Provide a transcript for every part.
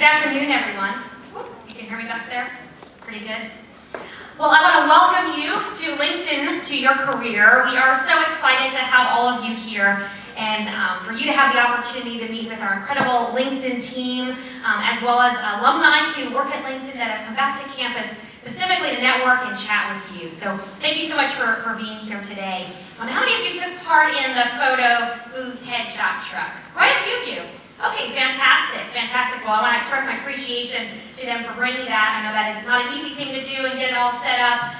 afternoon, everyone. Whoops, you can hear me back there? Pretty good. Well, I want to welcome you to LinkedIn to your career. We are so excited to have all of you here and for you to have the opportunity to meet with our incredible LinkedIn team, as well as alumni who work at LinkedIn that have come back to campus specifically to network and chat with you. So thank you so much for being here today. How many of you took part in the photo booth headshot truck? Quite a few of you. Okay, fantastic, fantastic. Well, I want to express my appreciation to them for bringing that. I know that is not an easy thing to do and get it all set up,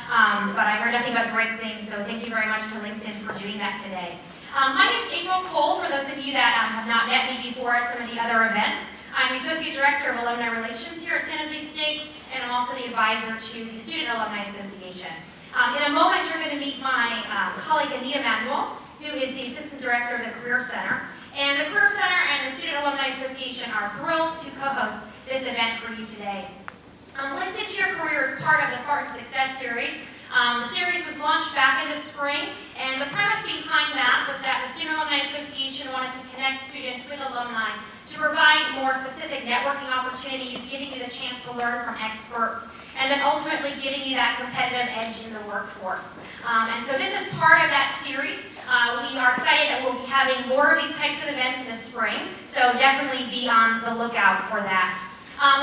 but I heard nothing but great things, so thank you very much to LinkedIn for doing that today. My name is April Cole, for those of you that have not met me before at some of the other events. I'm the Associate Director of Alumni Relations here at San Jose State, and I'm also the advisor to the Student Alumni Association. In a moment, you're going to meet my colleague, Anita Manuel, who is the Assistant Director of the Career Center. And the Career Center and the Student Alumni Association are thrilled to co-host this event for you today. LinkedIn to Your Career is part of the Spartan Success Series. The series was launched back in the spring, and the premise behind that was that the Student Alumni Association wanted to connect students with alumni to provide more specific networking opportunities, giving you the chance to learn from experts, and then ultimately giving you that competitive edge in the workforce. And so this is part of that series. We are excited that we'll be having more of these types of events in the spring, so definitely be on the lookout for that.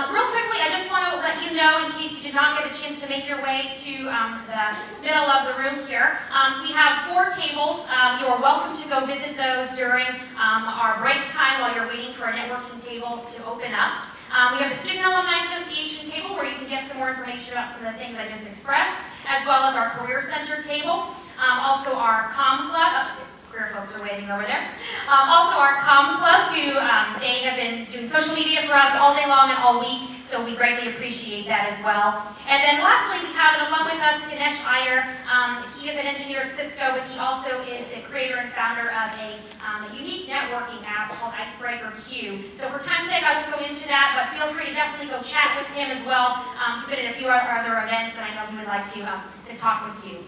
Real quickly, I just want to let you know, in case you did not get a chance to make your way to the middle of the room here, we have 4 tables. You are welcome to go visit those during our break time while you're waiting for a networking table to open up. We have the Student Alumni Association table where you can get some more information about some of the things I just expressed, as well as our Career Center table. Also our COMM Club. Career folks are waving over there. Also our COMM Club, who they have been doing social media for us all day long and all week, so we greatly appreciate that as well. And then lastly, we have an alum with us, Ganesh Iyer. He is an engineer at Cisco, but he also is the creator and founder of a unique networking app called Icebreaker Q. So for time's sake, I won't go into that, but feel free to definitely go chat with him as well. He's been in a few other events, and I know he would like to talk with you.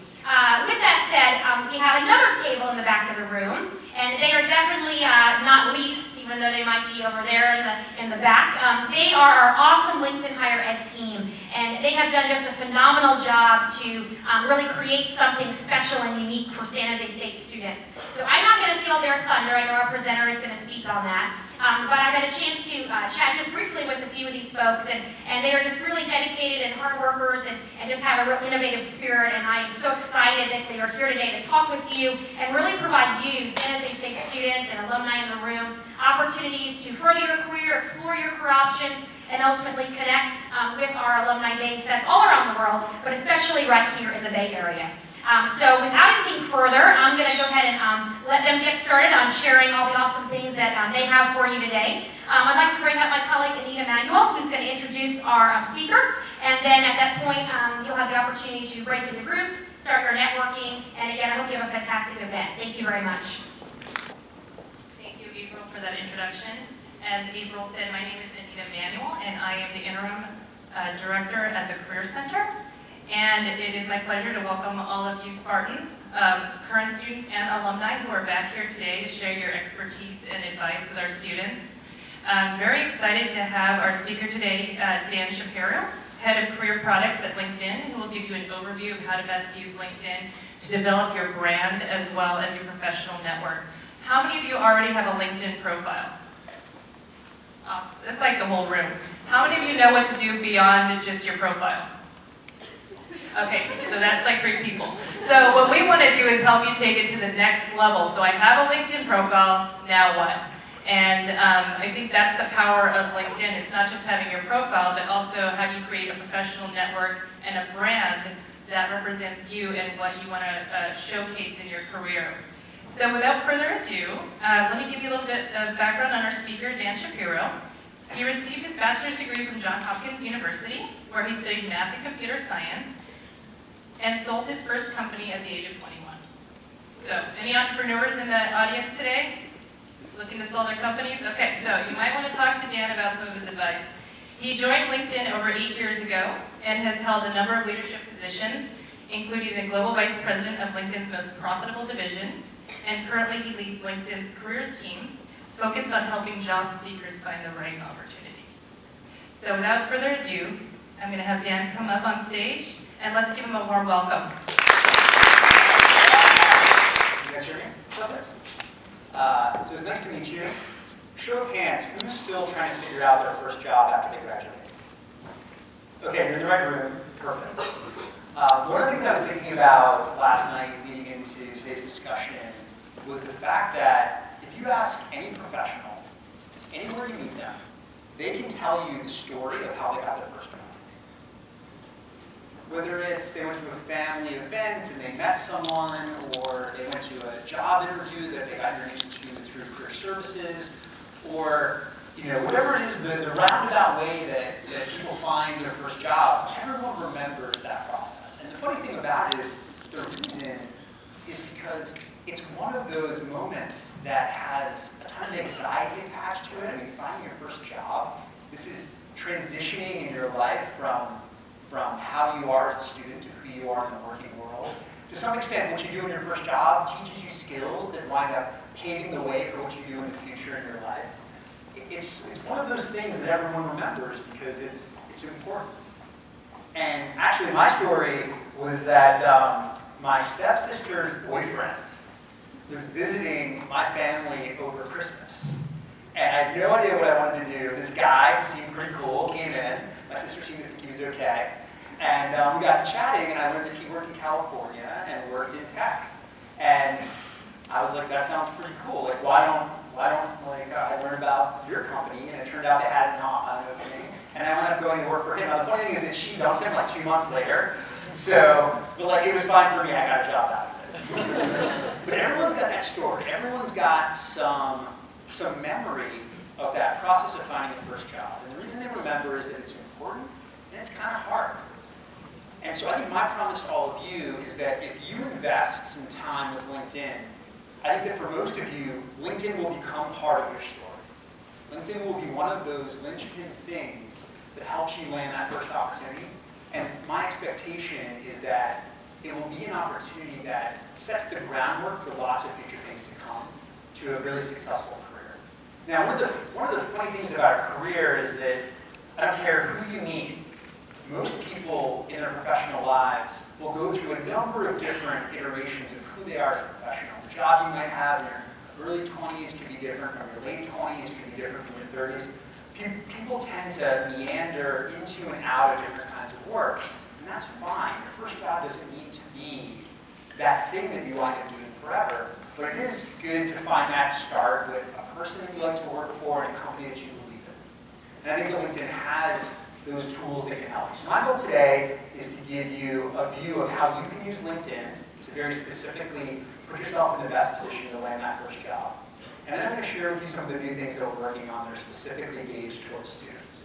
With that said, we have another table in the back of the room, and they are definitely not least, even though they might be over there in the back. They are our awesome LinkedIn Higher Ed team, and they have done just a phenomenal job to really create something special and unique for San Jose State students. So I'm not going to steal their thunder. I know our presenter is going to speak on that. But I've had a chance to chat just briefly with a few of these folks, and they are just really dedicated and hard workers and just have a real innovative spirit, and I am so excited that they are here today to talk with you and really provide you, San Jose State students and alumni in the room, opportunities to further your career, explore your career options, and ultimately connect with our alumni base that's all around the world, but especially right here in the Bay Area. So without anything further, I'm going to go ahead and let them get started on sharing all the awesome things that they have for you today. I'd like to bring up my colleague Anita Manuel, who's going to introduce our speaker, and then at that point you'll have the opportunity to break into groups, start your networking, and again, I hope you have a fantastic event. Thank you very much. Thank you, April, for that introduction. As April said, my name is Anita Manuel, and I am the Interim Director at the Career Center. And it is my pleasure to welcome all of you Spartans, current students and alumni who are back here today to share your expertise and advice with our students. I'm very excited to have our speaker today, Dan Shapiro, Head of Career Products at LinkedIn, who will give you an overview of how to best use LinkedIn to develop your brand as well as your professional network. How many of you already have a LinkedIn profile? Awesome. That's like the whole room. How many of you know what to do beyond just your profile? Okay, so that's like 3 people. So what we want to do is help you take it to the next level. So I have a LinkedIn profile, now what? And I think that's the power of LinkedIn. It's not just having your profile, but also how do you create a professional network and a brand that represents you and what you want to showcase in your career. So without further ado, let me give you a little bit of background on our speaker, Dan Shapiro. He received his bachelor's degree from Johns Hopkins University, where he studied math and computer science, and sold his first company at the age of 21. So, any entrepreneurs in the audience today? Looking to sell their companies? Okay, so you might want to talk to Dan about some of his advice. He joined LinkedIn over 8 years ago and has held a number of leadership positions, including the Global Vice President of LinkedIn's most profitable division, and currently he leads LinkedIn's careers team, focused on helping job seekers find the right opportunities. So without further ado, I'm going to have Dan come up on stage, and let's give him a warm welcome. You guys hear me? Perfect. So it's nice to meet you. Show of hands, who's still trying to figure out their first job after they graduate? Okay, you're in the right room. Perfect. One of the things I was thinking about last night leading into today's discussion was the fact that if you ask any professional, anywhere you meet them, they can tell you the story of how they got their first job. Whether it's they went to a family event and they met someone, or they went to a job interview that they got introduced to through career services, or whatever it is, the roundabout way that people find their first job, everyone remembers that process. And the funny thing about it is, the reason is because it's one of those moments that has a ton of anxiety attached to it. I mean, finding your first job, this is transitioning in your life from how you are as a student to who you are in the working world. To some extent, what you do in your first job teaches you skills that wind up paving the way for what you do in the future in your life. It's one of those things that everyone remembers because it's important. And actually, my story was that my stepsister's boyfriend was visiting my family over Christmas. And I had no idea what I wanted to do. This guy, who seemed pretty cool, came in. My sister seemed to think he was okay. And we got to chatting, and I learned that he worked in California and worked in tech. And I was like, that sounds pretty cool. Like, why don't I learn about your company? And it turned out they had an opening. And I wound up going to work for him. Now, the funny thing is that she dumped him like 2 months later. So, but like, it was fine for me. I got a job out of it. But everyone's got that story. Everyone's got some memory of that process of finding a first job. And the reason they remember is that it's important and it's kind of hard. And so I think my promise to all of you is that if you invest some time with LinkedIn, I think that for most of you, LinkedIn will become part of your story. LinkedIn will be one of those linchpin things that helps you land that first opportunity. And my expectation is that it will be an opportunity that sets the groundwork for lots of future things to come to a really successful career. Now, one of the funny things about a career is that I don't care who you meet, most people in their professional lives will go through a number of different iterations of who they are as a professional. The job you might have in your early 20s could be different from your late 20s, could be different from your 30s. People tend to meander into and out of different kinds of work, and that's fine. Your first job doesn't need to be that thing that you wind up doing forever, but it is good to find that start with a person that you like to work for and a company that you believe in. And I think that LinkedIn has those tools that can help you. So my goal today is to give you a view of how you can use LinkedIn to very specifically put yourself in the best position to land that first job. And then I'm going to share with you some of the new things that we're working on that are specifically engaged towards students.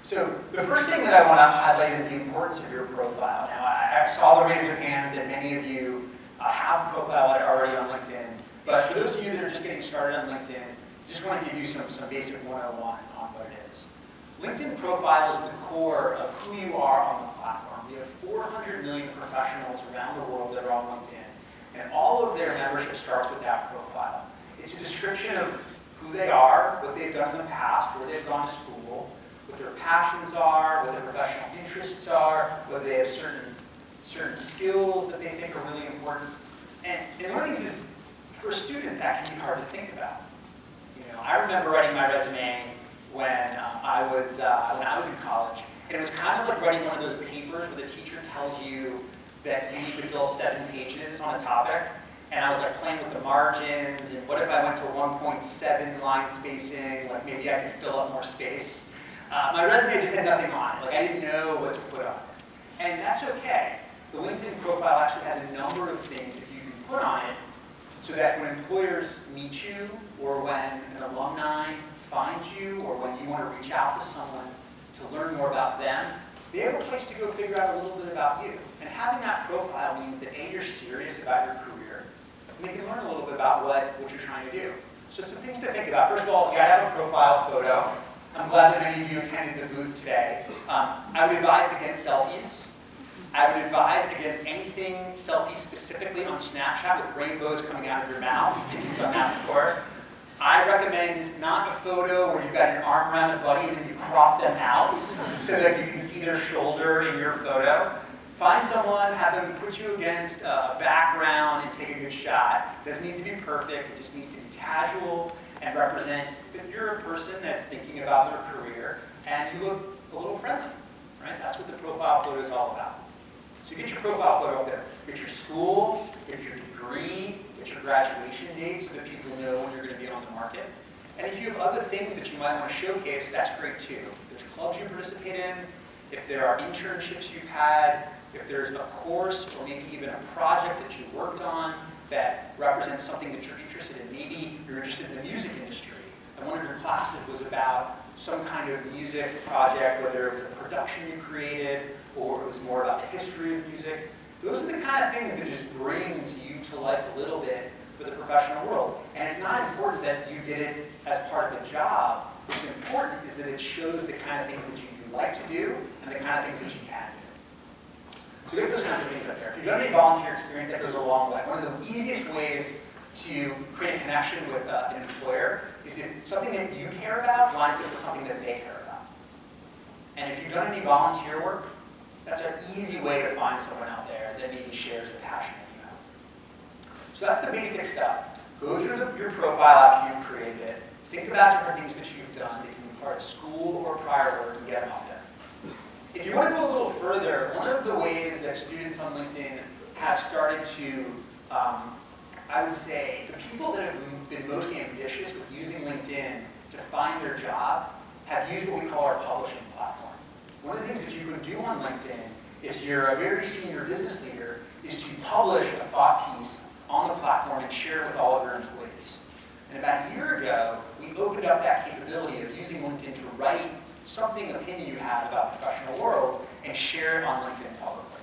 So the first thing that I want to highlight is the importance of your profile. Now, I saw the raise of hands that many of you have a profile already on LinkedIn. But for those of you that are just getting started on LinkedIn, I just want to give you some basic 101 on what it is. LinkedIn profile is the core of who you are on the platform. We have 400 million professionals around the world that are on LinkedIn, and all of their membership starts with that profile. It's a description of who they are, what they've done in the past, where they've gone to school, what their passions are, what their professional interests are, whether they have certain skills that they think are really important. And one of the things is, for a student, that can be hard to think about. I remember writing my resume when I was in college, and it was kind of like writing one of those papers where the teacher tells you that you need to fill up 7 pages on a topic, and I was like playing with the margins, and what if I went to 1.7 line spacing, like maybe I could fill up more space. My resume just had nothing on it, like I didn't know what to put on it. And that's okay. The LinkedIn profile actually has a number of things that you can put on it so that when employers meet you, or when an alumni finds you, or when you want to reach out to someone to learn more about them, they have a place to go figure out a little bit about you. And having that profile means that A, you're serious about your career, and they can learn a little bit about what you're trying to do. So some things to think about. First of all, you gotta have a profile photo. I'm glad that many of you attended the booth today. I would advise against selfies. I would advise against anything selfie specifically on Snapchat with rainbows coming out of your mouth, if you've done that before. I recommend not a photo where you've got your arm around a buddy and then you crop them out so that you can see their shoulder in your photo. Find someone, have them put you against a background and take a good shot. It doesn't need to be perfect, it just needs to be casual and represent that you're a person that's thinking about their career and you look a little friendly, right? That's what the profile photo is all about. So get your profile photo up there. Get your school, get your degree, get your graduation date so that people know when you're going to be on the market. And if you have other things that you might want to showcase, that's great too. If there's clubs you participate in, if there are internships you've had, if there's a course or maybe even a project that you worked on that represents something that you're interested in. Maybe you're interested in the music industry and one of your classes was about some kind of music project, whether it was a production you created or it was more about the history of music. Those are the kind of things that just brings you to life a little bit for the professional world. And it's not important that you did it as part of a job. What's important is that it shows the kind of things that you like to do and the kind of things that you can do. So get those kinds of things up there. If you've done any volunteer experience, that goes a long way. One of the easiest ways to create a connection with an employer is if something that you care about lines up with something that they care about. And if you've done any volunteer work, that's an easy way to find someone out there that maybe shares a passion that you have. So that's the basic stuff. Go through your profile after you've created it. Think about different things that you've done that can be part of school or prior work and get them out there. If you want to go a little further, one of the ways that students on LinkedIn have started to, I would say, the people that have been most ambitious with using LinkedIn to find their job have used what we call our publishing platform. One of the things that you can do on LinkedIn, if you're a very senior business leader, is to publish a thought piece on the platform and share it with all of your employees. And about a year ago, we opened up that capability of using LinkedIn to write something, opinion you have about the professional world, and share it on LinkedIn publicly.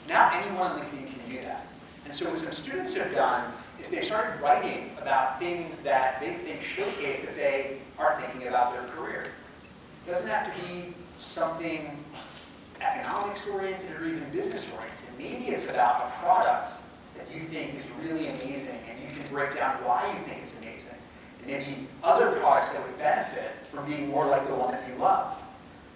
Now anyone on LinkedIn can do that. And so what some students have done is they've started writing about things that they think showcase that they are thinking about their career. It doesn't have to be something economics-oriented or even business-oriented. Maybe it's about a product that you think is really amazing and you can break down why you think it's amazing. And maybe other products that would benefit from being more like the one that you love.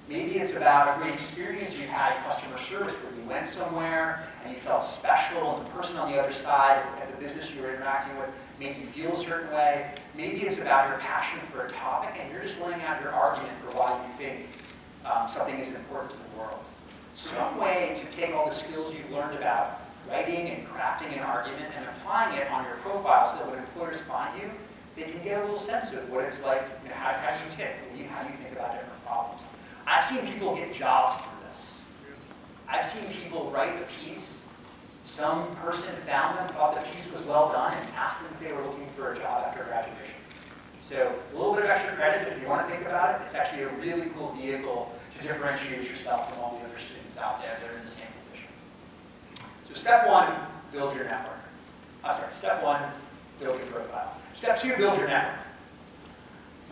Maybe it's about a great experience you had in customer service where you went somewhere and you felt special and the person on the other side at the business you were interacting with made you feel a certain way. Maybe it's about your passion for a topic and you're just laying out your argument for why you think something is important to the world. Some way to take all the skills you've learned about writing and crafting an argument and applying it on your profile so that when employers find you, they can get a little sense of what it's like, how you tick, how you think about different problems. I've seen people get jobs through this. I've seen people write a piece, some person found them, thought the piece was well done, and asked them if they were looking for a job after graduation. So it's a little bit of extra credit, but if you want to think about it, it's actually a really cool vehicle to differentiate yourself from all the other students out there that are in the same position. So step one, build your network. Step one, build your profile. Step two, build your network.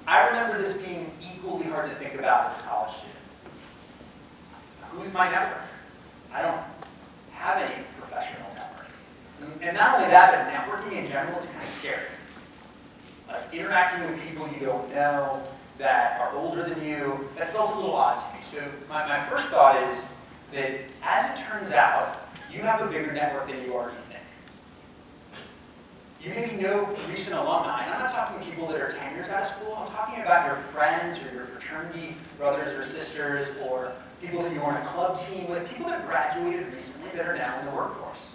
I remember this being equally hard to think about as a college student. Who's my network? I don't have any professional network. And not only that, but networking in general is kind of scary. Like interacting with people you don't know, that are older than you, that felt a little odd to me. So my first thought is that as it turns out, you have a bigger network than you already think. You maybe know recent alumni, and I'm not talking people that are 10 years out of school, I'm talking about your friends or your fraternity brothers or sisters or people that you were on a club team with, people that graduated recently that are now in the workforce.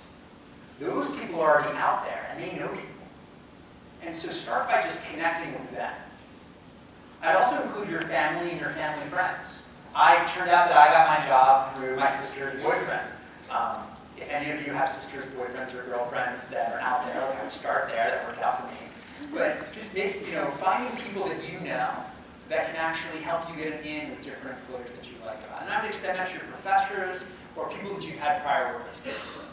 Those people are already out there and they know people. And so start by just connecting with them. I'd also include your family and your family friends. I turned out that I got my job through my sister's boyfriend. If any of you have sisters, boyfriends, or girlfriends that are out there, I would start there. That worked out for me. But just finding people that you know that can actually help you get an in with different employers that you like about. And I would extend that to your professors or people that you've had prior work experience with.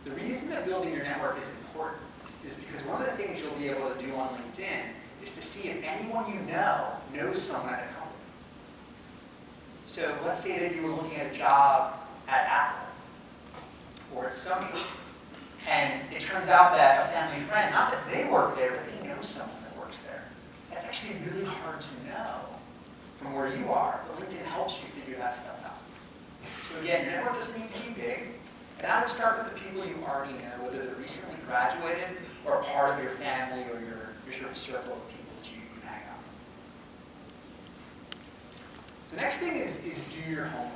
The reason that building your network is important is because one of the things you'll be able to do on LinkedIn is to see if anyone you know knows someone at a company. So let's say that you were looking at a job at Apple or at Sony, and it turns out that a family friend, not that they work there, but they know someone that works there. that's actually really hard to know from where you are, but LinkedIn helps you figure that stuff out. So again, your network doesn't need to be big, and I would start with the people you already know, whether they're recently graduated or part of your family or your sort of circle of people that you hang out with. The next thing is do your homework.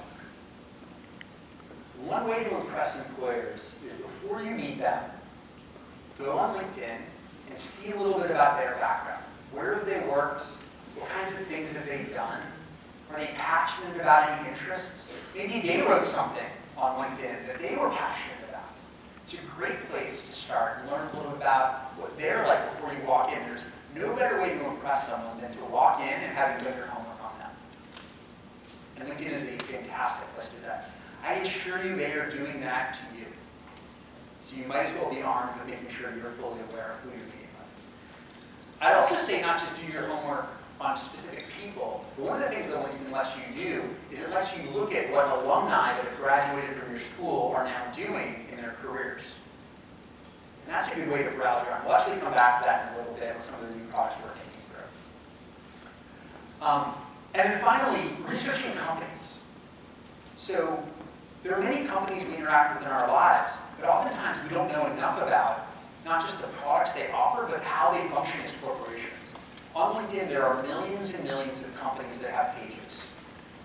One way to impress employers is before you meet them, go on LinkedIn and see a little bit about their background. Where have they worked? What kinds of things have they done? Are they passionate about any interests? Maybe they wrote something on LinkedIn that they were passionate about. It's a great place to start and learn a little bit about what they're like before you walk in. There's no better way to impress someone than to walk in and having done your homework on them. And LinkedIn is a fantastic place to do that. I assure you they are doing that to you. So you might as well be armed with making sure you're fully aware of who you're meeting with. I'd also say not just do your homework on specific people, but one of the things that LinkedIn lets you do is it lets you look at what alumni that have graduated from your school are now doing in their careers. And that's a good way to browse around. We'll actually come back to that in a little bit with some of the new products we're thinking through. And then finally, researching companies. So there are many companies we interact with in our lives, but oftentimes we don't know enough about not just the products they offer, but how they function as corporations. On LinkedIn, there are millions and millions of companies that have pages.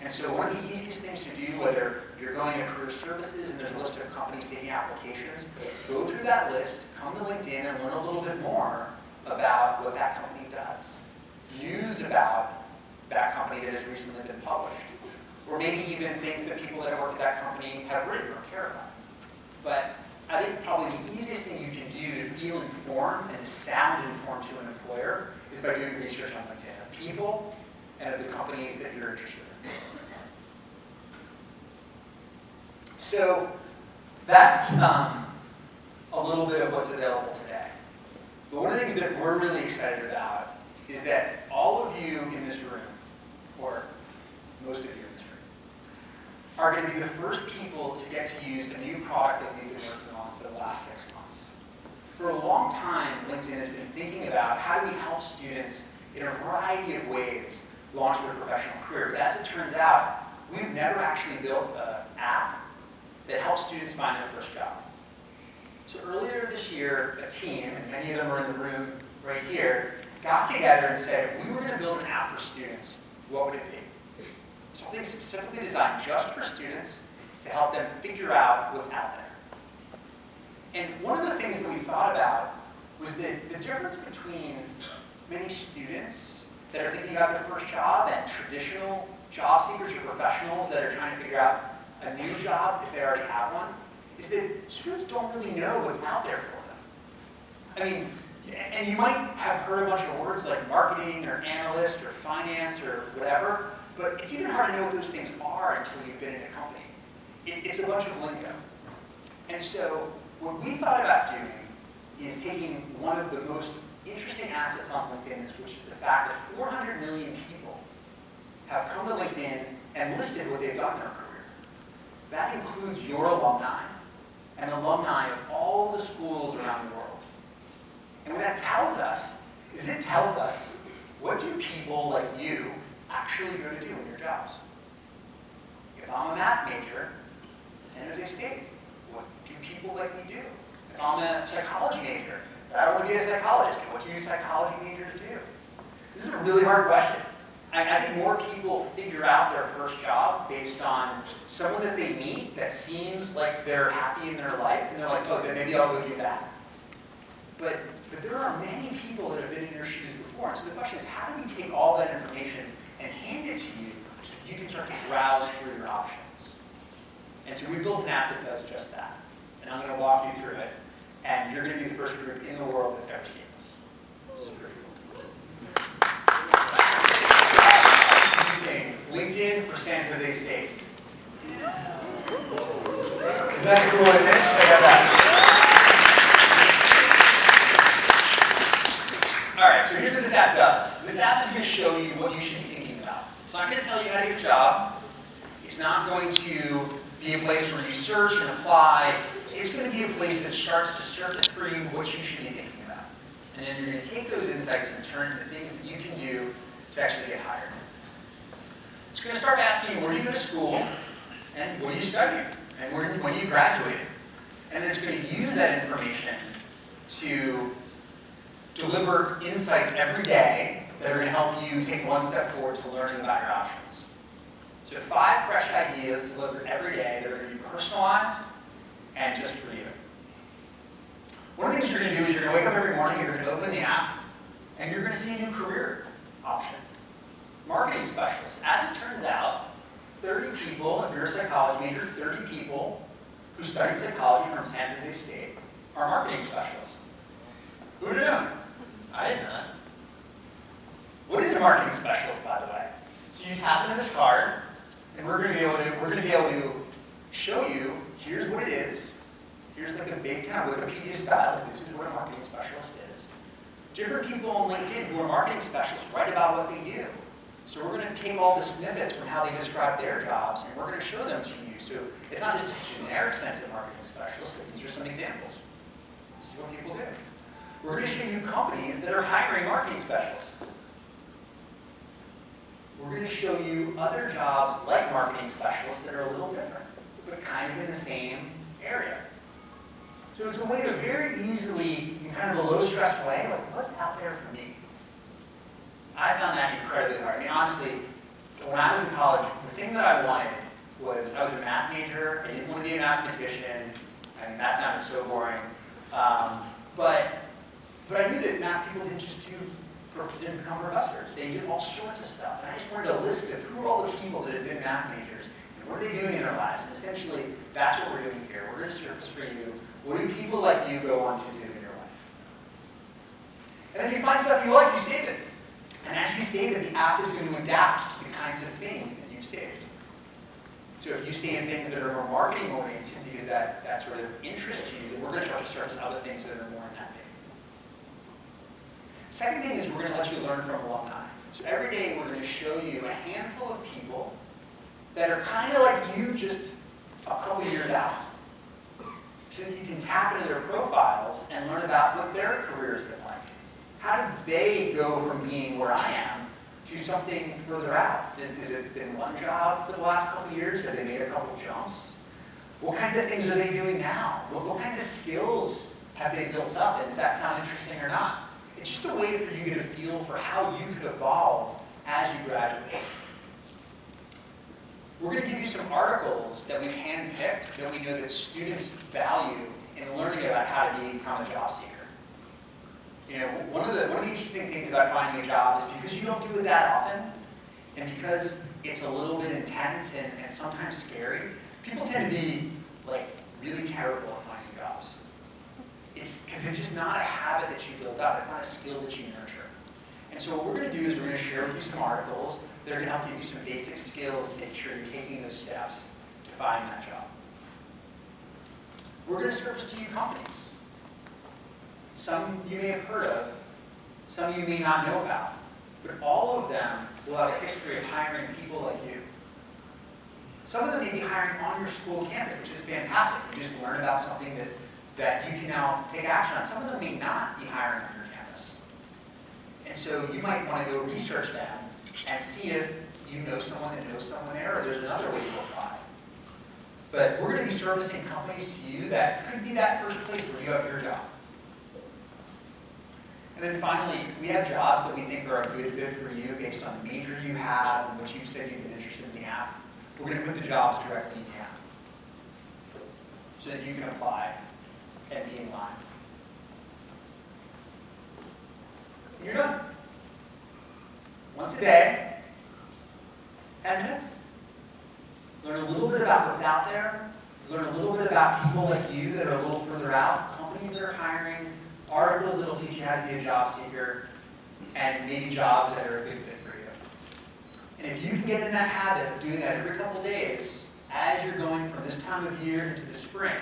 And so one of the easiest things to do, whether you're going to career services and there's a list of companies taking applications, go through that list, come to LinkedIn and learn a little bit more about what that company does. News about that company that has recently been published. Or maybe even things that people that have worked at that company have written or care about. But I think probably the easiest thing you can do to feel informed and to sound informed to an employer is by doing research on LinkedIn of people and of the companies that you're interested in. So that's a little bit of what's available today. But one of the things that we're really excited about is that all of you in this room, or most of you in this room, are going to be the first people to get to use a new product that we've been working on for the last 6 months. For a long time, LinkedIn has been thinking about how do we help students in a variety of ways launch their professional career. But as it turns out, we've never actually built an app that helps students find their first job. So earlier this year, a team, and many of them are in the room right here, got together and said, if we were going to build an app for students, what would it be? Something specifically designed just for students to help them figure out what's out there. And one of the things that we thought about was that the difference between many students that are thinking about their first job and traditional job seekers or professionals that are trying to figure out a new job if they already have one, is that students don't really know what's out there for them. I mean, and you might have heard a bunch of words like marketing or analyst or finance or whatever, but it's even hard to know what those things are until you've been in a company. It's a bunch of lingo. And so what we thought about doing is taking one of the most interesting assets on LinkedIn, which is the fact that 400 million people have come to LinkedIn and listed what they've done in their career. That includes your alumni and alumni of all the schools around the world. And what that tells us is it tells us what do people like you actually go to do in your jobs. If I'm a math major at San Jose State, what do people like me do? If I'm a psychology major, I want to be a psychologist, what do psychology majors do? This is a really hard question. I think more people figure out their first job based on someone that they meet that seems like they're happy in their life, and they're like, oh, then maybe I'll go do that. But there are many people that have been in your shoes before, and so the question is, how do we take all that information and hand it to you so you can start to browse through your options? And so we built an app that does just that. And I'm going to walk you through it, and you're going to be the first group in the world that's ever seen this. This is pretty cool. Using LinkedIn for San Jose State. Isn't that a cool image? Check out that. All right, so here's what this app does. This app is going to show you what you should be thinking about. It's not going to tell you how to get a job. It's not going to be a place where you search and apply. It's going to be a place that starts to surface for you what you should be thinking about. And then you're going to take those insights and turn into things that you can do to actually get hired. It's going to start asking you, where do you go to school, and what do you study, and when you graduated. And then it's going to use that information to deliver insights every day that are going to help you take one step forward to learning about your options. So 5 fresh ideas delivered every day that are going to be personalized and just for you. One of the things you're going to do is you're going to wake up every morning, you're going to open the app, and you're going to see a new career option. Marketing specialist. As it turns out, 30 people, if you're a psychology major, 30 people who study psychology from San Jose State are marketing specialists. Who would have known? I didn't know that. What is a marketing specialist, by the way? So you tap into this card, and we're going to be able to show you, here's what it is. Here's like a big kind of Wikipedia style, this is what a marketing specialist is. Different people on LinkedIn who are marketing specialists write about what they do. So we're going to take all the snippets from how they describe their jobs, and we're going to show them to you. So it's not just a generic sense of marketing specialist, but these are some examples. This is what people do. We're going to show you companies that are hiring marketing specialists. We're going to show you other jobs like marketing specialists that are a little different, but kind of in the same area. So it's a way to very easily, in kind of a low-stress way, like, what's out there for me? I found that incredibly hard. I mean, honestly, when I was in college, the thing that I wanted was, I was a math major. I didn't want to be a mathematician. I mean, that sounded so boring. But I knew that math people didn't become professors. They did all sorts of stuff. And I just wanted a list of who are all the people that had been math majors, and what are they doing in their lives. And essentially, that's what we're doing here. We're going to surface for you, what do people like you go on to do in your life? And then you find stuff you like, you save it. And as you save it, the app is going to adapt to the kinds of things that you've saved. So if you save things that are more marketing oriented because that sort of interests you, then we're going to start to surface other things that are more in that vein. Second thing is we're going to let you learn from alumni. So every day we're going to show you a handful of people that are kind of like you, just a couple years out. So that you can tap into their profiles and learn about what their careers been like. How did they go from being where I am to something further out? Has it been one job for the last couple of years? Have they made a couple jumps? What kinds of things are they doing now? What kinds of skills have they built up? And does that sound interesting or not? It's just a way for you to get a feel for how you could evolve as you graduate. We're going to give you some articles that we've handpicked that we know that students value in learning about how to become a job seeker. You know, one of the interesting things about finding a job is because you don't do it that often, and because it's a little bit intense and sometimes scary, people tend to be like really terrible at finding jobs. It's because it's just not a habit that you build up. It's not a skill that you nurture. And so what we're going to do is we're going to share with you some articles that are going to help give you some basic skills to make sure you're taking those steps to find that job. We're going to surface to you companies. Some you may have heard of, some you may not know about, but all of them will have a history of hiring people like you. Some of them may be hiring on your school campus, which is fantastic. You just learn about something that you can now take action on. Some of them may not be hiring on your campus. And so you might want to go research them and see if you know someone that knows someone there, or there's another way to apply. But we're going to be servicing companies to you that could be that first place where you have your job. And then finally, if we have jobs that we think are a good fit for you based on the major you have and what you've said you've been interested in the app, we're going to put the jobs directly in the app so that you can apply and be in line. You're done. Once a day, 10 minutes. Learn a little bit about what's out there. Learn a little bit about people like you that are a little further out, companies that are hiring, articles that will teach you how to be a job seeker, and maybe jobs that are a good fit for you. And if you can get in that habit of doing that every couple of days, as you're going from this time of year into the spring,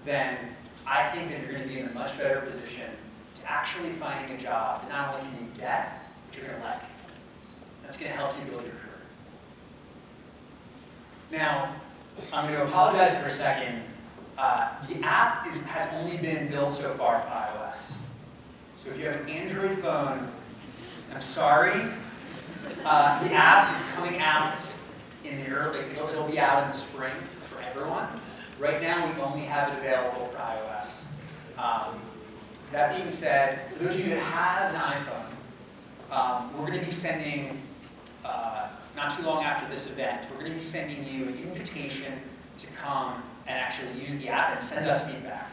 then I think that you're going to be in a much better position to actually finding a job that not only can you get, but you're going to like. That's going to help you build your career. Now, I'm going to apologize for a second. The app has only been built so far for iOS. So if you have an Android phone, I'm sorry. The app is coming out in the early, it'll be out in the spring for everyone. Right now, we only have it available for iOS. That being said, for those of you that have an iPhone, we're going to be sending, not too long after this event, we're going to be sending you an invitation to come and actually use the app and send us feedback.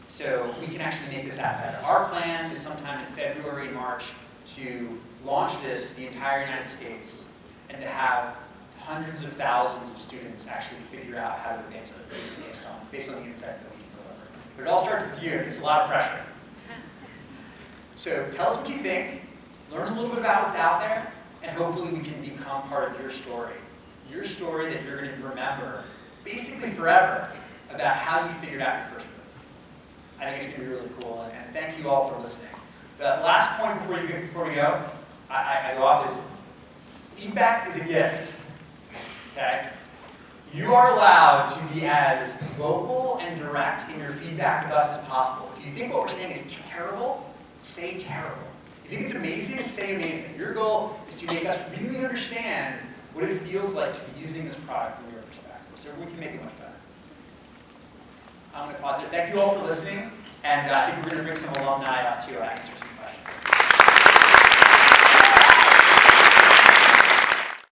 So we can actually make this app better. Our plan is sometime in February, March to launch this to the entire United States and to have hundreds of thousands of students actually figure out how to advance their grade based on the insights that we can deliver. But it all starts with you. It's a lot of pressure. So tell us what you think, learn a little bit about what's out there, and hopefully we can become part of your story that you're going to remember basically forever about how you figured out your first move. I think it's going to be really cool, and thank you all for listening. The last point before we go, I go off is feedback is a gift. Okay? You are allowed to be as vocal and direct in your feedback with us as possible. If you think what we're saying is terrible, say terrible. If you think it's amazing, say amazing. Your goal is to make us really understand what it feels like to be using this product from your perspective, so we can make it much better. I'm going to pause there. Thank you all for listening, and I think we're going to bring some alumni up to answer some